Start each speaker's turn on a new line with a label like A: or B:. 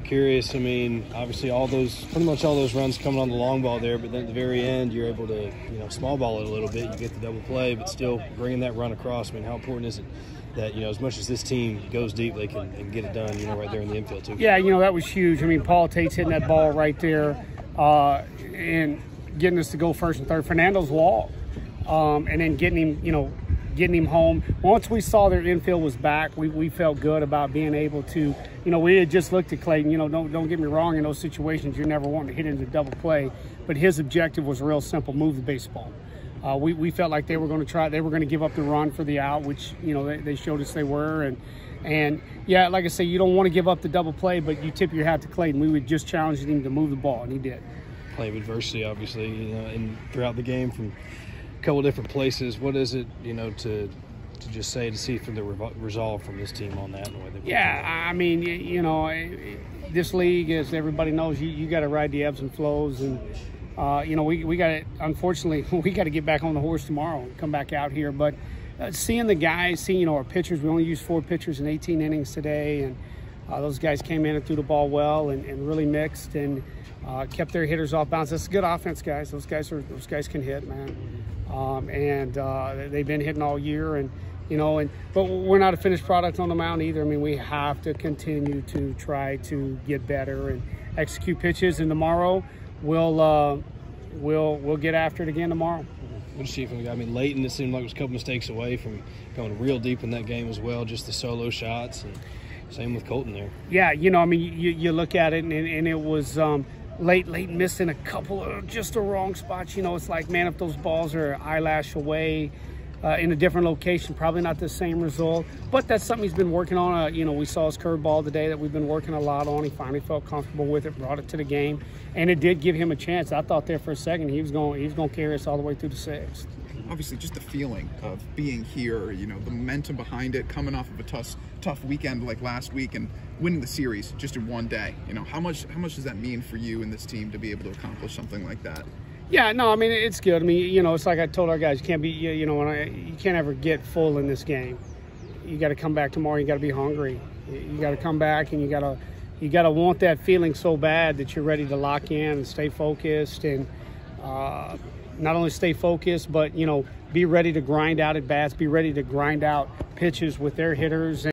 A: curious. I mean, obviously pretty much all those runs coming on the long ball there, but then at the very end, you're able to, small ball it a little bit. You get the double play, but still bringing that run across. I mean, how important is it that, as much as this team goes deep, they can get it done, right there in the infield too?
B: Yeah, that was huge. I mean, Paul Tate's hitting that ball right there and getting us to go first and third. Fernando's wall, and then getting him home. Once we saw their infield was back, we felt good about being able to, we had just looked at Clayton. Don't get me wrong, in those situations, you're never wanting to hit into double play, but his objective was real simple: move the baseball. We felt like they were going to give up the run for the out, which, they showed us they were. And yeah, like I say, you don't want to give up the double play, but you tip your hat to Clayton. We would just challenge him to move the ball, and he did.
A: Plenty of adversity, obviously, and throughout the game from a couple different places. What is it, to just say, to see from the resolve from this team on that and the way they
B: I mean, this league, as everybody knows, you got to ride the ebbs and flows, and we got to, unfortunately, we got to get back on the horse tomorrow and come back out here. But seeing the guys, seeing our pitchers, we only used 4 pitchers in 18 innings today, and those guys came in and threw the ball well and really mixed and kept their hitters off balance. That's good offense, guys. Those guys can hit, man. They've been hitting all year, but we're not a finished product on the mound either. I mean, we have to continue to try to get better and execute pitches. And tomorrow, we'll get after it again tomorrow.
A: What do you see from the guy? I mean, Leighton, it seemed like it was a couple mistakes away from going real deep in that game as well, just the solo shots, and same with Colton there.
B: Yeah, I mean, you look at it, and it was Leighton missed in a couple of just the wrong spots. It's like, man, if those balls are eyelash away in a different location, probably not the same result. But that's something he's been working on. We saw his curveball today that we've been working a lot on. He finally felt comfortable with it, brought it to the game, and it did give him a chance. I thought there for a second he was going to carry us all the way through the 6th.
C: Obviously, just the feeling of being here, the momentum behind it, coming off of a tough weekend like last week and winning the series just in one day. How much does that mean for you and this team to be able to accomplish something like that?
B: Yeah, no, I mean, it's good. I mean, it's like I told our guys, you can't be, you can't ever get full in this game. You got to come back tomorrow. You got to be hungry. You got to come back, and you got to want that feeling so bad that you're ready to lock in and stay focused, and not only stay focused, but be ready to grind out at bats, be ready to grind out pitches with their hitters.